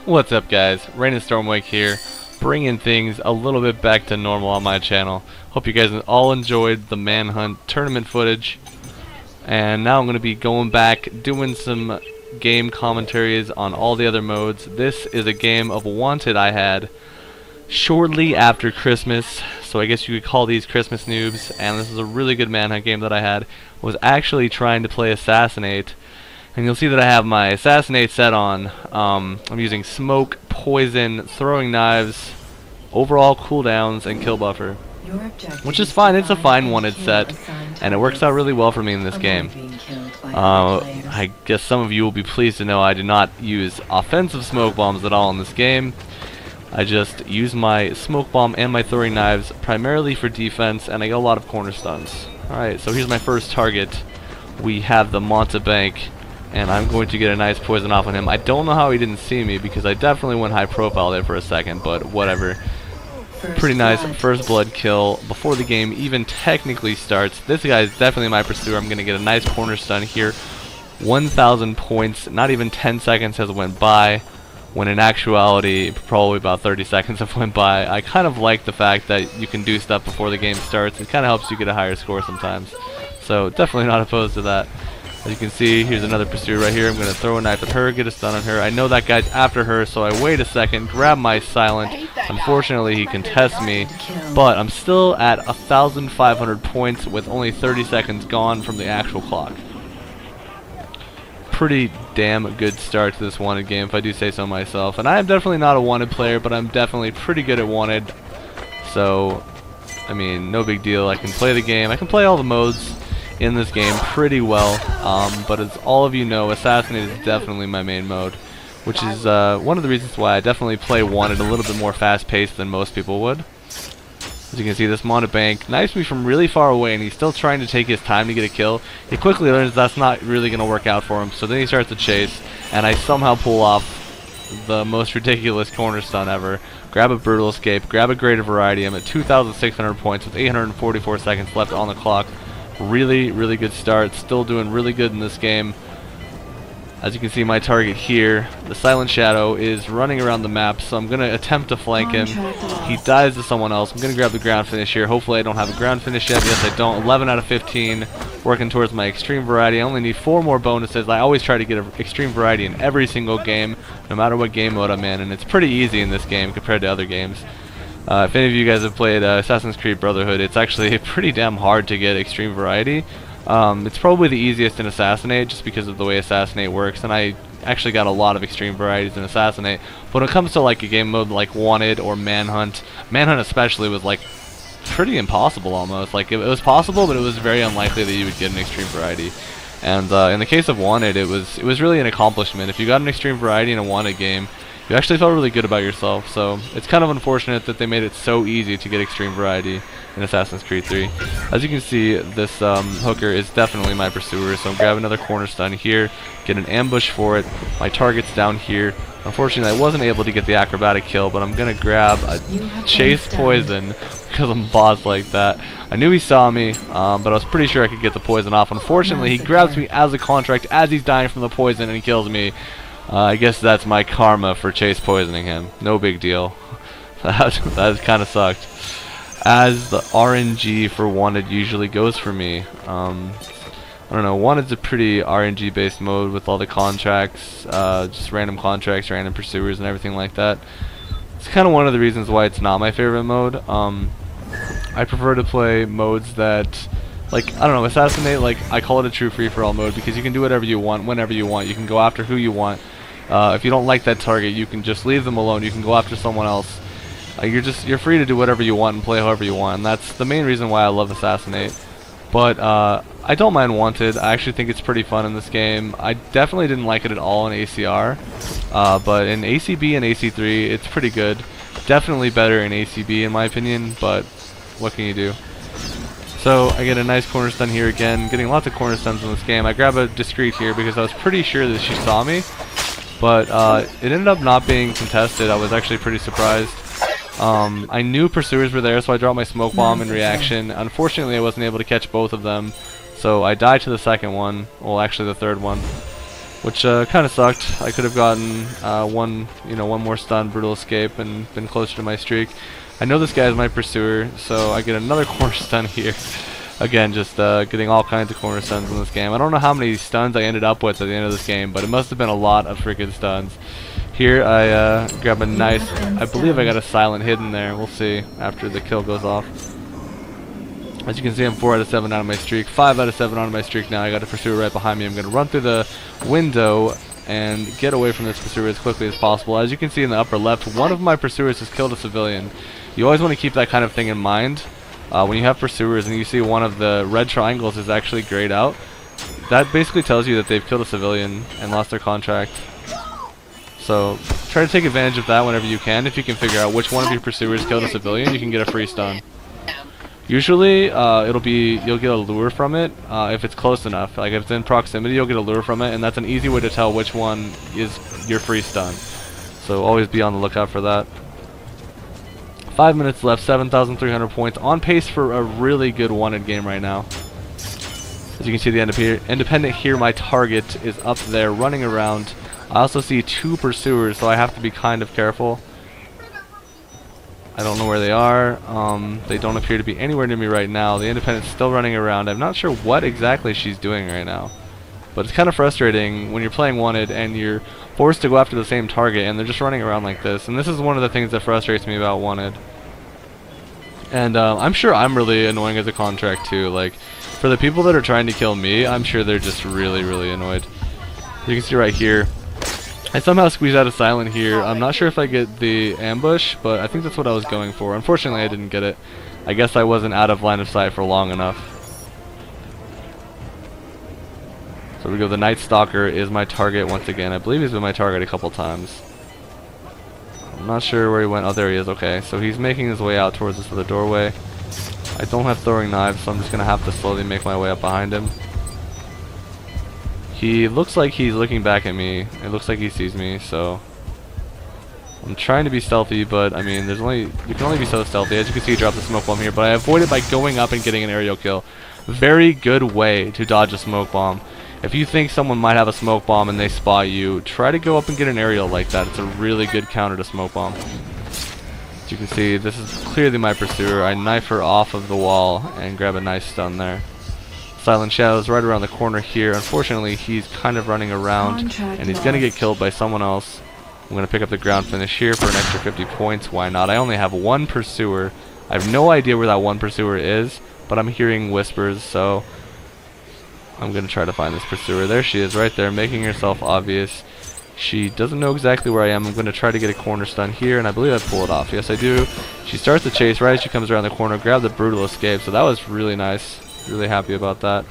What's up, guys? Rain and Stormwake here, bringing things a little bit back to normal on my channel. Hope you guys all enjoyed the Manhunt tournament footage, and now I'm going to be going back doing some game commentaries on all the other modes. This is a game of Wanted I had shortly after Christmas, so I guess you could call these Christmas noobs, and this is a really good Manhunt game that I had. I was actually trying to play Assassinate, and you'll see that I have my Assassinate set on. I'm using Smoke, Poison, Throwing Knives, overall cooldowns, and Kill Buffer, which is fine. It's a fine Wanted set, and it works out really well for me in this game. I guess some of you will be pleased to know I do not use offensive smoke bombs at all in this game. I just use my Smoke Bomb and my Throwing Knives primarily for defense, and I get a lot of corner stuns. Alright, so here's my first target. We have the Montebank, and I'm going to get a nice poison off on him. I don't know how he didn't see me, because I definitely went high profile there for a second, but whatever. Pretty nice first blood kill before the game even technically starts. This guy is definitely my pursuer. I'm going to get a nice corner stun here. 1,000 points, not even 10 seconds has went by, when in actuality probably about 30 seconds have went by. I kind of like the fact that you can do stuff before the game starts. It kind of helps you get a higher score sometimes, so definitely not opposed to that. As you can see, here's another pursuer right here. I'm going to throw a knife at her, get a stun on her. I know that guy's after her, so I wait a second, grab my silent. Unfortunately, he contests me, but I'm still at 1,500 points with only 30 seconds gone from the actual clock. Pretty damn good start to this Wanted game, if I do say so myself. And I am definitely not a Wanted player, but I'm definitely pretty good at Wanted. So, I mean, no big deal. I can play the game. I can play all the modes in this game pretty well, but as all of you know, Assassinate is definitely my main mode, which is one of the reasons why I definitely play Wanted a little bit more fast-paced than most people would. As you can see, this Montebank knifes me from really far away, and he's still trying to take his time to get a kill. He quickly learns that's not really going to work out for him, so then he starts to chase, and I somehow pull off the most ridiculous corner stun ever. Grab a Brutal Escape, grab a Greater Variety. I'm at 2,600 points with 844 seconds left on the clock. Really, really good start. Still doing really good in this game. As you can see, my target here, the Silent Shadow, is running around the map, so I'm going to attempt to flank him. He dies to someone else. I'm going to grab the ground finish here. Hopefully I don't have a ground finish yet. Yes, I don't. 11 out of 15. Working towards my Extreme Variety. I only need 4 more bonuses. I always try to get an Extreme Variety in every single game, no matter what game mode I'm in, and it's pretty easy in this game compared to other games. If any of you guys have played Assassin's Creed Brotherhood, it's actually pretty damn hard to get Extreme Variety. It's probably the easiest in Assassinate just because of the way Assassinate works, and I actually got a lot of Extreme Varieties in Assassinate. But when it comes to like a game mode like Wanted or Manhunt, Manhunt especially was like pretty impossible almost. Like it was possible, but it was very unlikely that you would get an Extreme Variety. And in the case of Wanted, it was really an accomplishment. If you got an Extreme Variety in a Wanted game, you actually felt really good about yourself. So it's kind of unfortunate that they made it so easy to get Extreme Variety in Assassin's Creed 3. As you can see, this hooker is definitely my pursuer, so I'm grabbing another corner stun here, get an ambush for it. My target's down here. Unfortunately, I wasn't able to get the acrobatic kill, but I'm going to grab a Chase Poison because I'm boss like that. I knew he saw me, but I was pretty sure I could get the poison off. Unfortunately, he grabs me as a contract as he's dying from the poison, and he kills me. I guess that's my karma for Chase poisoning him. No big deal. that kind of sucked. As the RNG for Wanted usually goes for me. I don't know, Wanted's a pretty RNG based mode with all the contracts, just random contracts, random pursuers and everything like that. It's kind of one of the reasons why it's not my favorite mode. I prefer to play modes that, like, I don't know, Assassinate, like, I call it a true free-for-all mode because you can do whatever you want, whenever you want. You can go after who you want. If you don't like that target, you can just leave them alone. You can go after someone else. You're free to do whatever you want and play however you want, and that's the main reason why I love Assassinate. But I don't mind Wanted. I actually think it's pretty fun in this game. I definitely didn't like it at all in ACR, but in ACB and AC3 it's pretty good. Definitely better in ACB in my opinion, but what can you do? So I get a nice corner stun here again, getting lots of corner stuns in this game. I grab a Discreet here because I was pretty sure that she saw me, but it ended up not being contested. I was actually pretty surprised. I knew pursuers were there, so I dropped my smoke bomb in reaction. Unfortunately, I wasn't able to catch both of them, so I died to the second one. Well, actually the third one. which kind of sucked. I could have gotten one more stun, brutal escape, and been closer to my streak. I know this guy is my pursuer, so I get another corner stun here. Again, just getting all kinds of corner stuns in this game. I don't know how many stuns I ended up with at the end of this game, but it must have been a lot of freaking stuns. Here I grab a nice, I believe I got a silent hidden there. We'll see after the kill goes off. As you can see, I'm 4 out of 7 out of my streak, 5 out of 7 out of my streak now. I got a pursuer right behind me. I'm going to run through the window and get away from this pursuer as quickly as possible. As you can see in the upper left, one of my pursuers has killed a civilian. You always want to keep that kind of thing in mind. When you have pursuers and you see one of the red triangles is actually grayed out, that basically tells you that they've killed a civilian and lost their contract. So try to take advantage of that whenever you can. If you can figure out which one of your pursuers killed a civilian, you can get a free stun. Usually you'll get a lure from it if it's close enough. Like if it's in proximity, you'll get a lure from it, and that's an easy way to tell which one is your free stun. So always be on the lookout for that. 5 minutes left, 7,300 points. On pace for a really good wanted game right now. As you can see, the independent here, my target is up there running around. I also see 2 pursuers, so I have to be kind of careful. I don't know where they are. They don't appear to be anywhere near me right now. The independent's still running around. I'm not sure what exactly she's doing right now. But it's kind of frustrating when you're playing wanted and you're forced to go after the same target and they're just running around like this. And this is one of the things that frustrates me about wanted. And I'm sure I'm really annoying as a contract too. Like, for the people that are trying to kill me, I'm sure they're just really, really annoyed. You can see right here, I somehow squeezed out a silent here. I'm not sure if I get the ambush, but I think that's what I was going for. Unfortunately, I didn't get it. I guess I wasn't out of line of sight for long enough. So we go, the Night Stalker is my target once again. I believe he's been my target a couple times. I'm not sure where he went. Oh, there he is. Okay, so he's making his way out towards this other doorway. I don't have throwing knives, so I'm just going to have to slowly make my way up behind him. He looks like he's looking back at me. It looks like he sees me, so I'm trying to be stealthy, but I mean, you can only be so stealthy. As you can see, he dropped the smoke bomb here, but I avoided by going up and getting an aerial kill. Very good way to dodge a smoke bomb. If you think someone might have a smoke bomb and they spot you, try to go up and get an aerial like that. It's a really good counter to smoke bomb. As you can see, this is clearly my pursuer. I knife her off of the wall and grab a nice stun there. Silent Shadow's right around the corner here. Unfortunately, he's kind of running around and he's going to get killed by someone else. I'm going to pick up the ground finish here for an extra 50 points. Why not? I only have 1 pursuer. I have no idea where that 1 pursuer is, but I'm hearing whispers, so I'm going to try to find this pursuer. There she is, right there, making herself obvious. She doesn't know exactly where I am. I'm going to try to get a corner stun here, and I believe I pull it off. Yes, I do. She starts the chase right as she comes around the corner, grab the brutal escape, so that was really nice. Really happy about that.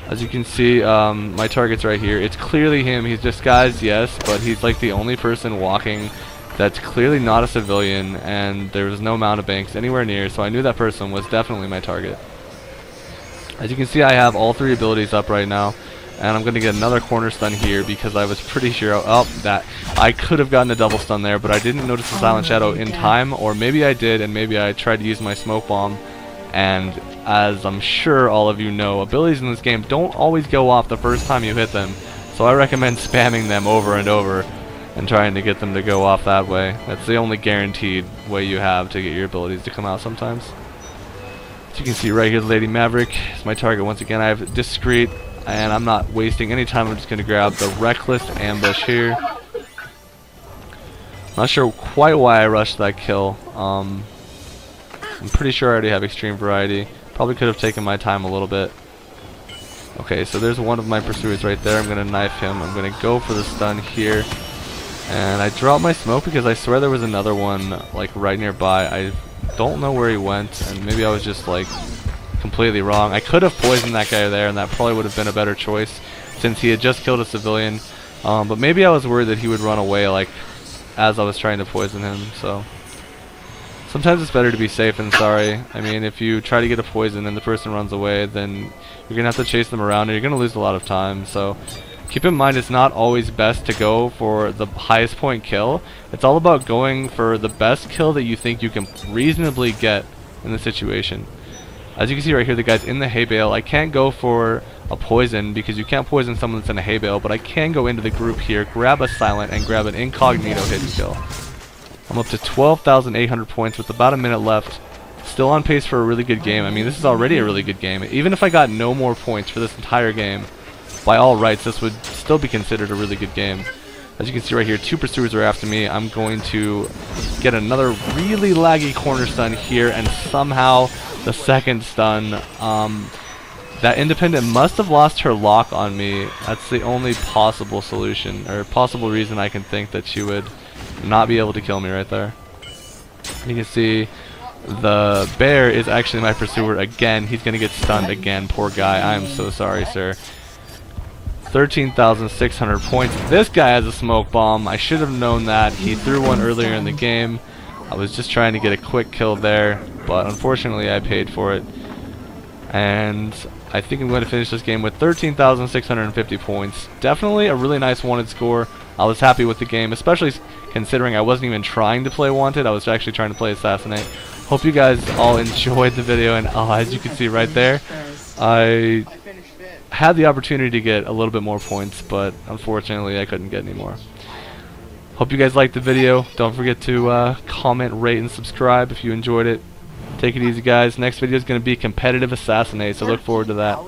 As you can see, my target's right here. It's clearly him. He's disguised, yes, but he's like the only person walking that's clearly not a civilian, and there was no mountebanks anywhere near, so I knew that person was definitely my target. As you can see, I have all 3 abilities up right now, and I'm going to get another corner stun here because I was pretty sure that I could have gotten a double stun there, but I didn't notice the Silent Shadow in time, or maybe I did, and maybe I tried to use my smoke bomb. And as I'm sure all of you know, abilities in this game don't always go off the first time you hit them, so I recommend spamming them over and over and trying to get them to go off that way. That's the only guaranteed way you have to get your abilities to come out sometimes. As you can see right here, the Lady Maverick is my target once again. I have Discreet, and I'm not wasting any time. I'm just going to grab the Reckless Ambush here. Not sure quite why I rushed that kill. I'm pretty sure I already have Extreme Variety. Probably could have taken my time a little bit. Okay, so there's one of my pursuers right there. I'm going to knife him. I'm going to go for the stun here. And I dropped my smoke because I swear there was another one like right nearby. I don't know where he went, and maybe I was just like completely wrong. I could have poisoned that guy there, and that probably would have been a better choice since he had just killed a civilian. But maybe I was worried that he would run away like as I was trying to poison him, so sometimes it's better to be safe than sorry. I mean, if you try to get a poison and the person runs away, then you're going to have to chase them around and you're going to lose a lot of time. So keep in mind, it's not always best to go for the highest point kill. It's all about going for the best kill that you think you can reasonably get in the situation. As you can see right here, the guy's in the hay bale. I can't go for a poison because you can't poison someone that's in a hay bale, but I can go into the group here, grab a silent, and grab an incognito hidden kill. I'm up to 12,800 points with about a minute left. Still on pace for a really good game. I mean, this is already a really good game. Even if I got no more points for this entire game, by all rights, this would still be considered a really good game. As you can see right here, 2 pursuers are after me. I'm going to get another really laggy corner stun here, and somehow the second stun. That independent must have lost her lock on me. That's the only possible solution, or possible reason I can think that she would not be able to kill me right there. You can see the bear is actually my pursuer again. He's going to get stunned again. Poor guy. I am so sorry, sir. 13,600 points. This guy has a smoke bomb. I should have known that. He threw one earlier in the game. I was just trying to get a quick kill there, but unfortunately I paid for it. And I think I'm going to finish this game with 13,650 points. Definitely a really nice wanted score. I was happy with the game, especially considering I wasn't even trying to play wanted. I was actually trying to play assassinate. Hope you guys all enjoyed the video, and as you can see right there, I had the opportunity to get a little bit more points, but unfortunately I couldn't get any more. Hope you guys liked the video. Don't forget to comment, rate, and subscribe if you enjoyed it. Take it easy, guys. Next video is going to be competitive assassinate, so look forward to that.